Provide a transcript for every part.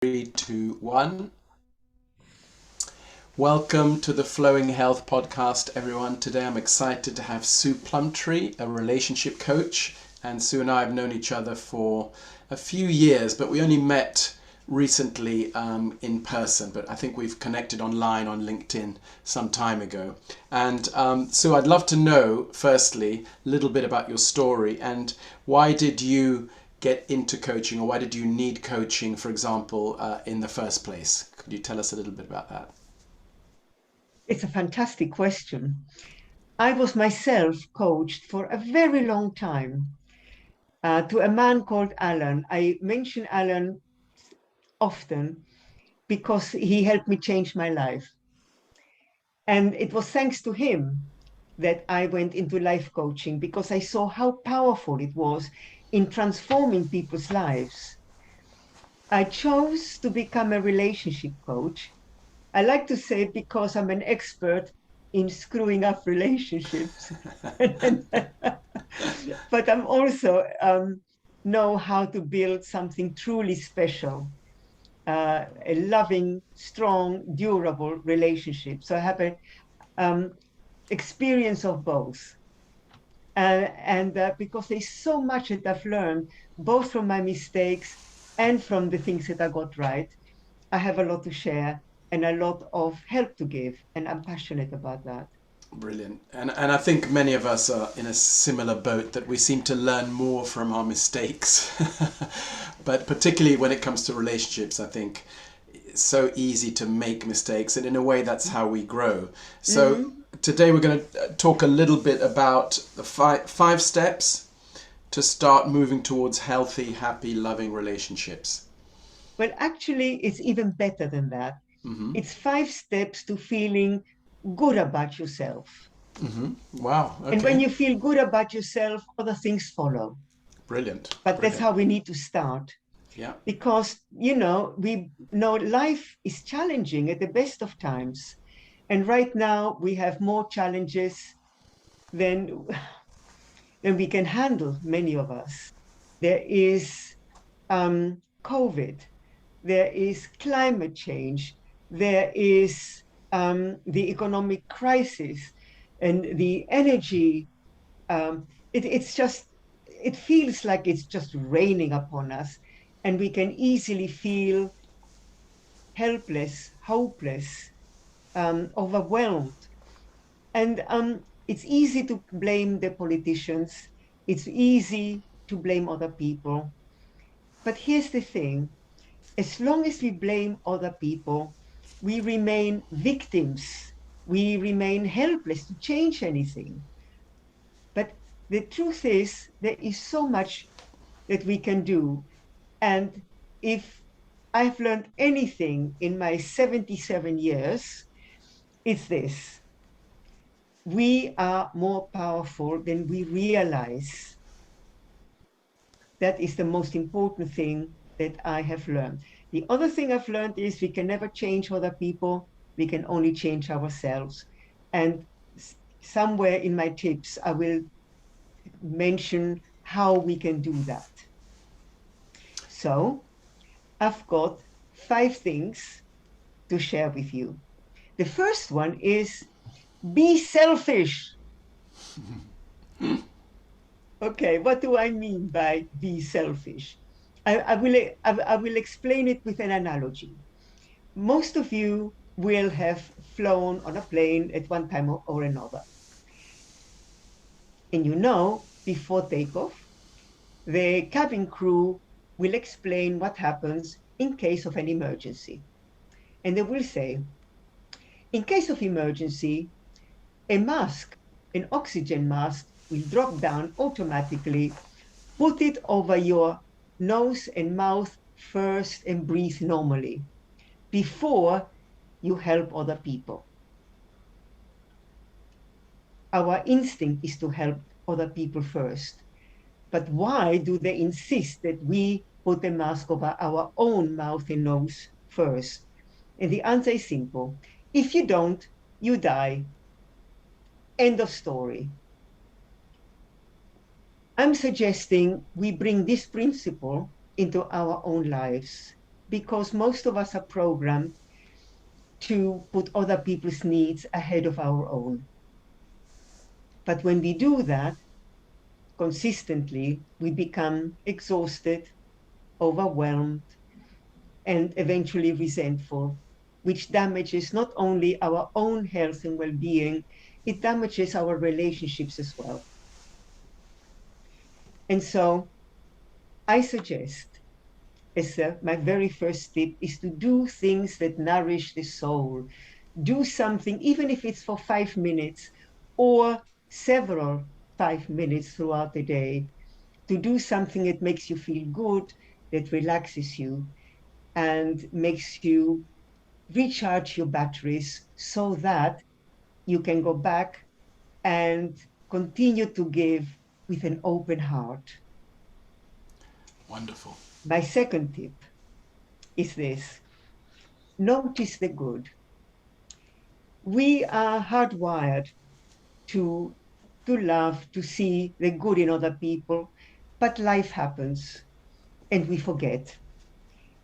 Three, two, one. Welcome to the Flowing Health podcast, everyone. Today I'm excited to have Sue Plumtree, a relationship coach. And Sue and I have known each other for a few years, but we only met recently in person. But I think we've connected online on LinkedIn some time ago. And Sue, I'd love to know, firstly, a little bit about your story and why did you get into coaching, or why did you need coaching, for example, in the first place? Could you tell us a little bit about that? It's a fantastic question. I was myself coached for a very long time to a man called Alan. I mention Alan often because he helped me change my life. And it was thanks to him that I went into life coaching because I saw how powerful it was in transforming people's lives. I chose to become a relationship coach. I like to say because I'm an expert in screwing up relationships. But I'm also know how to build something truly special, a loving, strong, durable relationship. So I have a um, experience of both. And because there's so much that I've learned, both from my mistakes and from the things that I got right, I have a lot to share and a lot of help to give. And I'm passionate about that. Brilliant. And I think many of us are in a similar boat, that we seem to learn more from our mistakes. But particularly when it comes to relationships, I think it's so easy to make mistakes. And in a way, that's how we grow. So Mm-hmm. today we're going to talk a little bit about the five steps to start moving towards healthy, happy, loving relationships. Well, actually, it's even better than that. Hmm. It's 5 steps to feeling good about yourself. Hmm. Wow. And when Okay. you feel good about yourself, other things follow. Brilliant. But that's Brilliant. how we need to start Yeah. because, we know life is challenging at the best of times. And right now, we have more challenges than, than we can handle, many of us. There is COVID, there is climate change, there is the economic crisis and the energy. It's just, it feels like it's just raining upon us, and we can easily feel helpless, hopeless, overwhelmed. And it's easy to blame the politicians, it's easy to blame other people. But here's the thing, as long as we blame other people, we remain victims. We remain helpless to change anything. But the truth is, there is so much that we can do. And if I've learned anything in my 77 years, it's this: we are more powerful than we realize. That is the most important thing that I have learned. The other thing I've learned is we can never change other people. We can only change ourselves. And somewhere in my tips, I will mention how we can do that. So I've got 5 things to share with you. The first one is be selfish. Okay, what do I mean by be selfish? I will explain it with an analogy. Most of you will have flown on a plane at one time or another. And before takeoff, the cabin crew will explain what happens in case of an emergency. And they will say, in case of emergency, a mask, an oxygen mask, will drop down automatically. Put it over your nose and mouth first and breathe normally before you help other people. Our instinct is to help other people first. But why do they insist that we put the mask over our own mouth and nose first? And the answer is simple. If you don't, you die. End of story. I'm suggesting we bring this principle into our own lives. because most of us are programmed to put other people's needs ahead of our own. But when we do that consistently, we become exhausted, overwhelmed, and eventually resentful, which damages not only our own health and well-being, it damages our relationships as well. And so I suggest, as my very first tip, is to do things that nourish the soul. Do something, even if it's for 5 minutes or several 5 minutes throughout the day, to do something that makes you feel good, that relaxes you, and makes you recharge your batteries so that you can go back and continue to give with an open heart. Wonderful. My second tip is this: notice the good. We are hardwired to, to love, to see the good in other people, but life happens and we forget.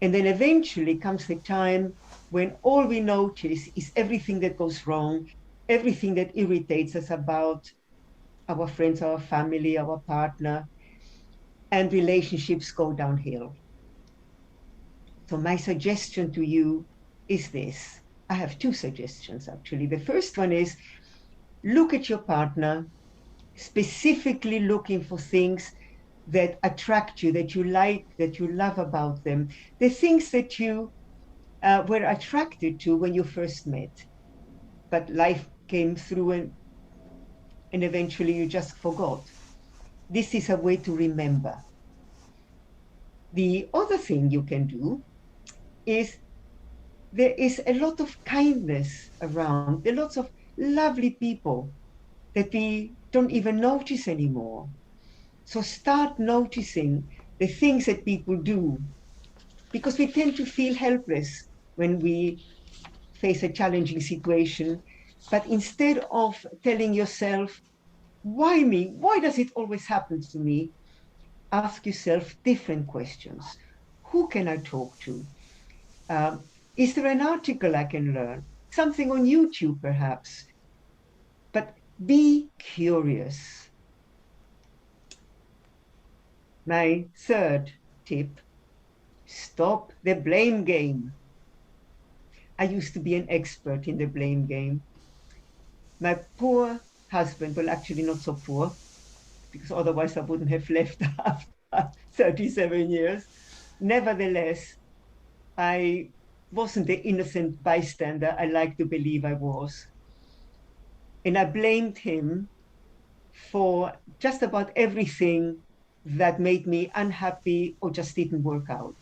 And then eventually comes the time when all we notice is everything that goes wrong, everything that irritates us about our friends, our family, our partner, and relationships go downhill. So my suggestion to you is this. I have two suggestions, actually. The first one is look at your partner, specifically looking for things that attract you, that you like, that you love about them, the things that you were attracted to when you first met, but life came through and eventually you just forgot. This is a way to remember. The other thing you can do is there is a lot of kindness around. There are lots of lovely people that we don't even notice anymore. So start noticing the things that people do, because we tend to feel helpless when we face a challenging situation. But instead of telling yourself, why me? Why does it always happen to me? Ask yourself different questions. Who can I talk to? Is there an article I can learn? Something on YouTube, perhaps. But be curious. My third tip: stop the blame game. I used to be an expert in the blame game. My poor husband, well, actually not so poor, because otherwise I wouldn't have left after 37 years. Nevertheless, I wasn't the innocent bystander I like to believe I was. And I blamed him for just about everything that made me unhappy or just didn't work out.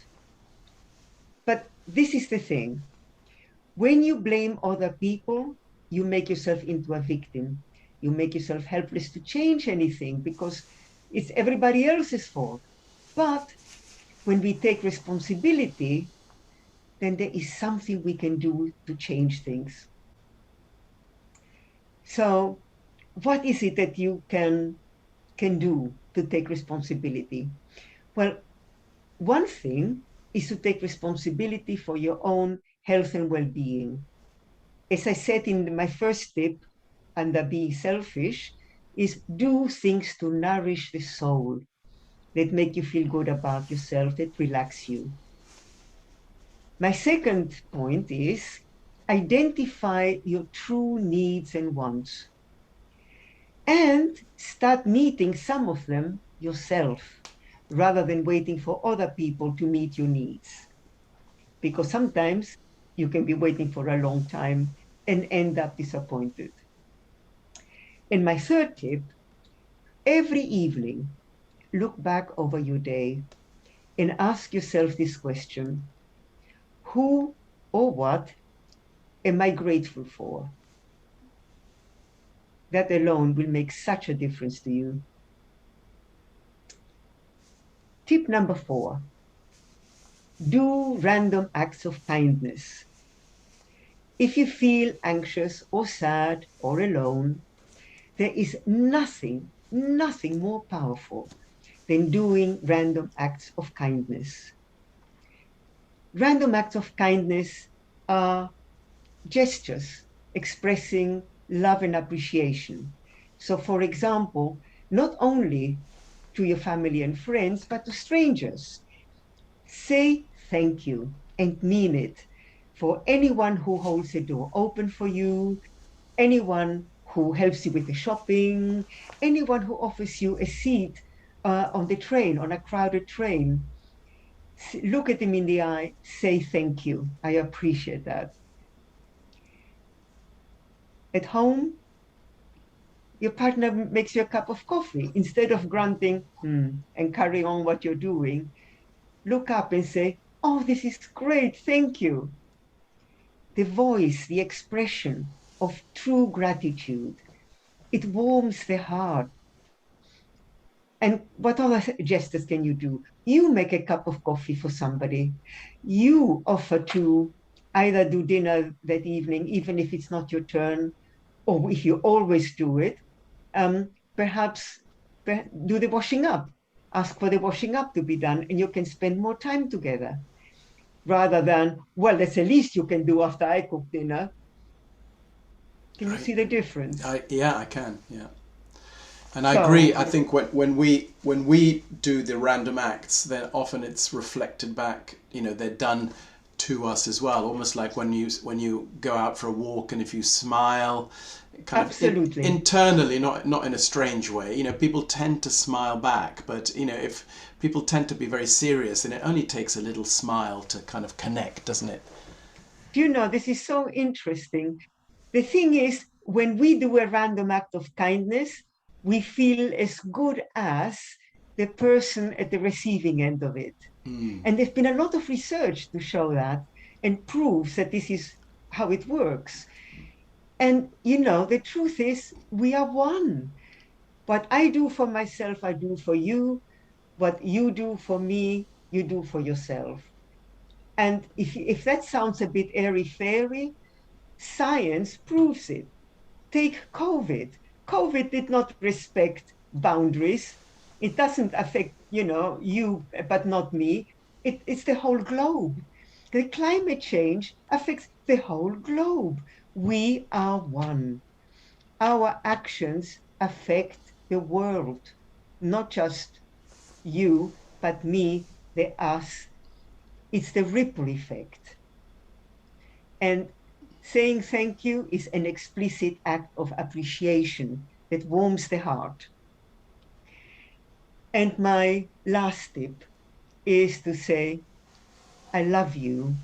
But this is the thing: when you blame other people, you make yourself into a victim. You make yourself helpless to change anything because it's everybody else's fault. But when we take responsibility, then there is something we can do to change things. So, what is it that you can do to take responsibility? Well, one thing is to take responsibility for your own health and well-being. As I said in my first tip, under being selfish, is do things to nourish the soul, that make you feel good about yourself, that relax you. My second point is identify your true needs and wants and start meeting some of them yourself rather than waiting for other people to meet your needs. Because sometimes you can be waiting for a long time and end up disappointed. And my third tip: every evening, look back over your day and ask yourself this question: who or what am I grateful for? That alone will make such a difference to you. Tip number 4: do random acts of kindness. If you feel anxious or sad or alone, there is nothing more powerful than doing random acts of kindness. Random acts of kindness are gestures expressing love and appreciation. So, for example, not only to your family and friends, but to strangers, say thank you and mean it for anyone who holds a door open for you, anyone who helps you with the shopping, anyone who offers you a seat on the train, on a crowded train. Look at them in the eye, say thank you. I appreciate that. At home, your partner makes you a cup of coffee. Instead of grunting and carry on what you're doing, look up and say, oh, this is great, thank you. The voice, the expression of true gratitude, it warms the heart. And what other gestures can you do? You make a cup of coffee for somebody. You offer to either do dinner that evening, even if it's not your turn, or if you always do it, perhaps do the washing up. Ask for the washing up to be done, and you can spend more time together rather than, well, that's the least you can do after I cook dinner. Can you Right. see the difference? Yeah, I can. Yeah. And I agree. So, I think when we do the random acts, then often it's reflected back. They're done to us as well. Almost like when you go out for a walk, and if you smile, kind of absolutely. internally, not in a strange way. People tend to smile back, but if people tend to be very serious, and it only takes a little smile to kind of connect, doesn't it? Do you know, this is so interesting. The thing is, when we do a random act of kindness, we feel as good as the person at the receiving end of it. Mm. And there's been a lot of research to show that and proves that this is how it works. And, the truth is, we are one. What I do for myself, I do for you. What you do for me, you do for yourself. And if that sounds a bit airy-fairy, science proves it. Take COVID. COVID did not respect boundaries. It doesn't affect, you, but not me. It's the whole globe. The climate change affects the whole globe. We are one. Our actions affect the world, not just you, but me, the us. It's the ripple effect. And saying thank you is an explicit act of appreciation that warms the heart. And my last tip is to say, I love you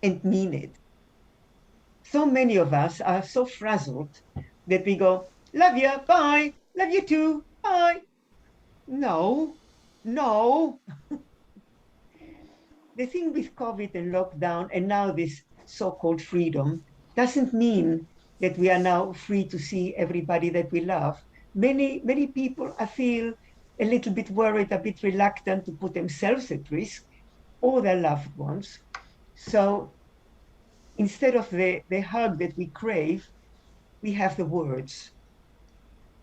and mean it. So many of us are so frazzled that we go, love you, bye, love you too, bye. No, no. The thing with COVID and lockdown and now this so-called freedom doesn't mean that we are now free to see everybody that we love. Many people, I feel, a little bit worried, a bit reluctant to put themselves at risk or their loved ones. So instead of the hug that we crave, we have the words,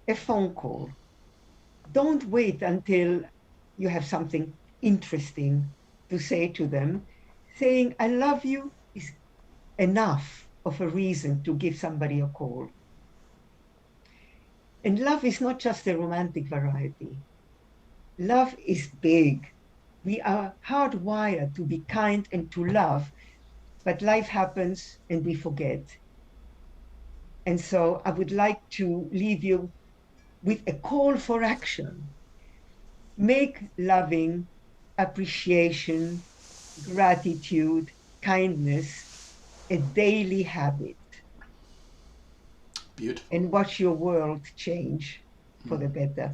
a phone call. Don't wait until you have something interesting to say to them. Saying, I love you is enough of a reason to give somebody a call. And love is not just the romantic variety. Love is big. We are hardwired to be kind and to love, but life happens and we forget. And so I would like to leave you with a call for action. Make loving, appreciation, gratitude, kindness a daily habit Beautiful. and watch your world change for the better.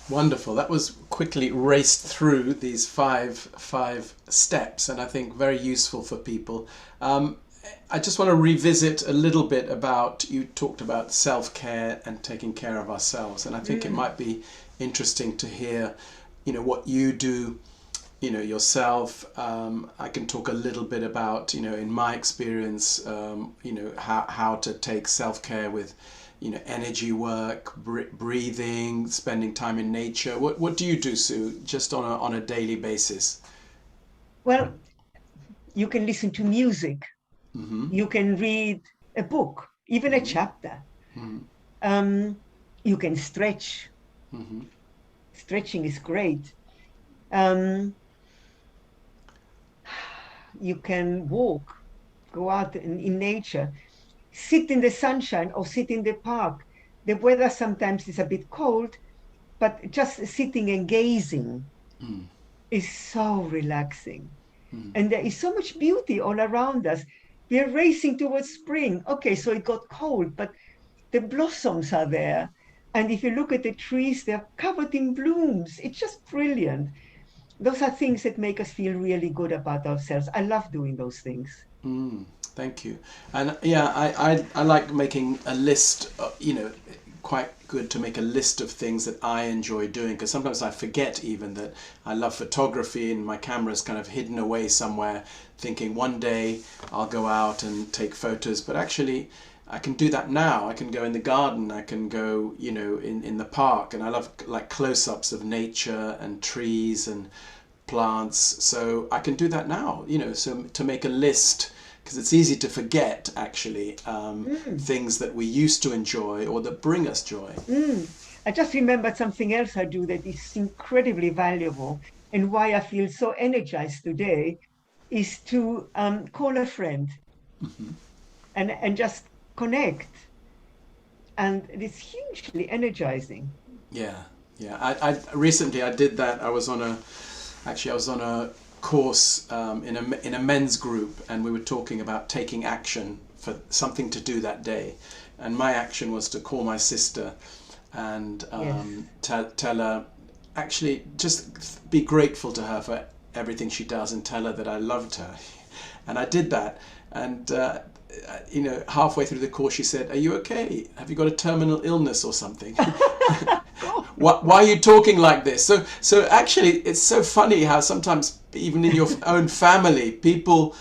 Wonderful. That was quickly raced through these five steps, and I think very useful for people. I just want to revisit a little bit about, you talked about self-care and taking care of ourselves, and I think it might be interesting to hear, what you do, yourself. I can talk a little bit about, in my experience, how to take self-care with, energy work, breathing, spending time in nature. What do you do, Sue, just on a daily basis? Well, you can listen to music. Mm-hmm. You can read a book, even a Mm-hmm. chapter. Mm-hmm. You can stretch. Mm-hmm. Stretching is great. Um, you can walk, go out in nature, sit in the sunshine or sit in the park. The weather sometimes is a bit cold, but just sitting and gazing Mm. is so relaxing. Mm. And there is so much beauty all around us. We are racing towards spring. Okay, so it got cold, but the blossoms are there. And if you look at the trees, they're covered in blooms. It's just brilliant. Those are things that make us feel really good about ourselves. I love doing those things. Mm. Thank you. And yeah, I like making a list, quite good to make a list of things that I enjoy doing, because sometimes I forget even that I love photography and my camera's kind of hidden away somewhere, thinking one day I'll go out and take photos, but actually I can do that now. I can go in the garden, I can go, in the park, and I love like close-ups of nature and trees and plants. So I can do that now, so to make a list, because it's easy to forget actually Mm, things that we used to enjoy or that bring us joy. mm. I just remembered something else I do that is incredibly valuable, and why I feel so energized today is to call a friend and just connect. And it's hugely energizing. Yeah, yeah. I recently I did that. I was on a course in a men's group, and we were talking about taking action for something to do that day. And my action was to call my sister and Yes. tell her, actually, just be grateful to her for everything she does, and tell her that I loved her. And I did that, and halfway through the course, she said, "Are you okay? Have you got a terminal illness or something?" God. Why are you talking like this? So actually, it's so funny how sometimes even in your own family, people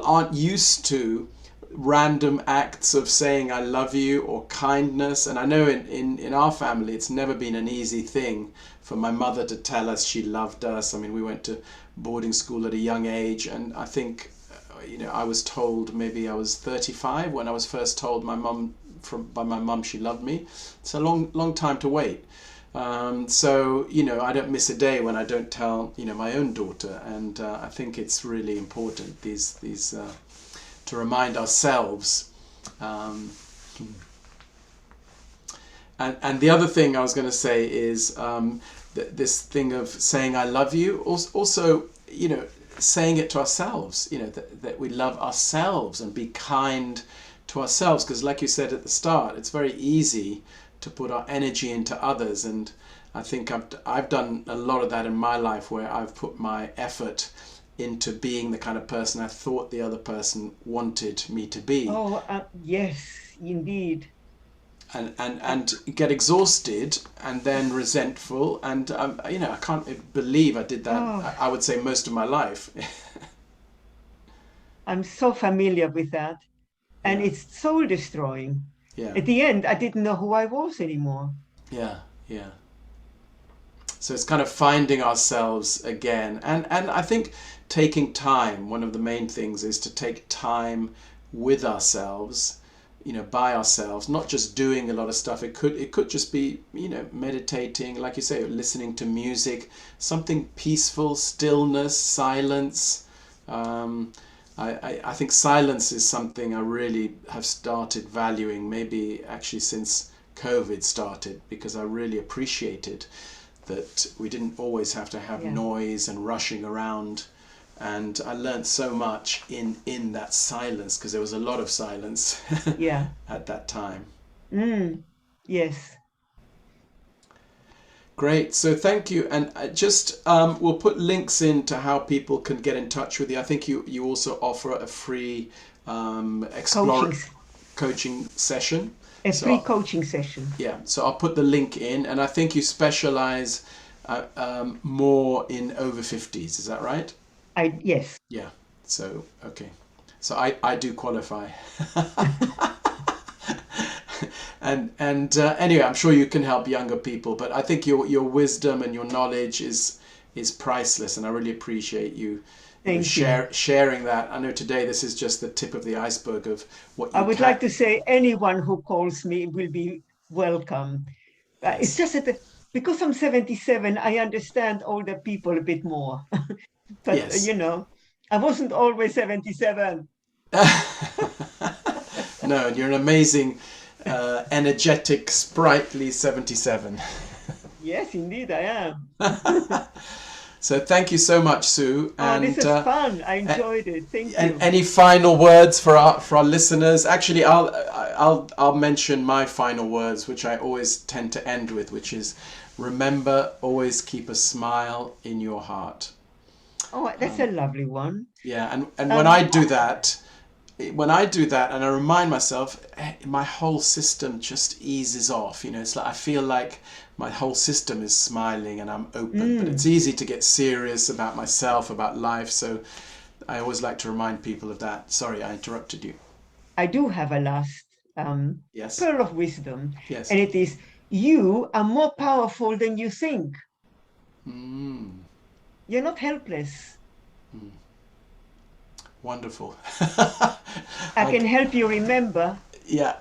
aren't used to random acts of saying I love you or kindness. And I know in our family, it's never been an easy thing for my mother to tell us she loved us. I mean, we went to boarding school at a young age, and I think I was told, maybe I was 35 when I was first told by my mum she loved me. It's a long time to wait. So I don't miss a day when I don't tell my own daughter, and I think it's really important these to remind ourselves. Um, and the other thing I was going to say is this thing of saying I love you. Also, saying it to ourselves. That we love ourselves and be kind to ourselves, because like you said at the start, it's very easy to put our energy into others, and I think I've done a lot of that in my life, where I've put my effort into being the kind of person I thought the other person wanted me to be, Oh, yes, indeed. Uh, and get exhausted and then resentful, and I can't believe I did that. oh, I would say most of my life. I'm so familiar with that. And Yeah, it's soul destroying. yeah, At the end, I didn't know who I was anymore. yeah, yeah. So it's kind of finding ourselves again, and I think taking time. One of the main things is to take time with ourselves, by ourselves, not just doing a lot of stuff. It could just be meditating, like you say, listening to music, something peaceful, stillness, silence. Um, I think silence is something I really have started valuing, maybe actually since COVID started, because I really appreciated that we didn't always have to have Yeah, noise and rushing around. And I learned so much in that silence, because there was a lot of silence yeah. at that time. Mm, yes. Great, so thank you. And just we'll put links in to how people can get in touch with you. I think you also offer a free Coaching, explore coaching session. a free So coaching session. yeah, so I'll put the link in, and I think you specialize more in over 50s. Is that right? Yes. Yeah. So okay. So I do qualify. And anyway, I'm sure you can help younger people, but I think your wisdom and your knowledge is priceless, and I really appreciate you Thank you. sharing that. I know today this is just the tip of the iceberg of what I you would can. like to say anyone who calls me will be welcome. It's Yes, just that because I'm 77, I understand older people a bit more. But, yes. I wasn't always 77. No, you're an amazing, energetic, sprightly 77. Yes, indeed, I am. So thank you so much, Sue. Oh, this And is fun. I a- enjoyed it. Thank you. any final words for our listeners? Actually, I'll mention my final words, which I always tend to end with, which is remember, always keep a smile in your heart. Oh, that's a lovely one. Yeah, and Um, when I do that and I remind myself, my whole system just eases off. It's like I feel like my whole system is smiling and I'm open. But it's mm, easy to get serious about myself, about life. So I always like to remind people of that. Sorry, I interrupted you. I do have a last Yes, pearl of wisdom, yes. and it is you are more powerful than you think. Mm, You're not helpless. wonderful. I I, can help you remember. yeah,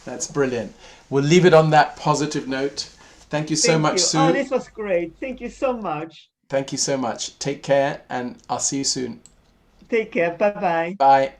that's brilliant. We'll leave it on that positive note. Thank you so Thank much, you. Oh, Sue. this was great. Thank you so much. Thank you so much. Take care, and I'll see you soon. Take care. Bye bye. Bye.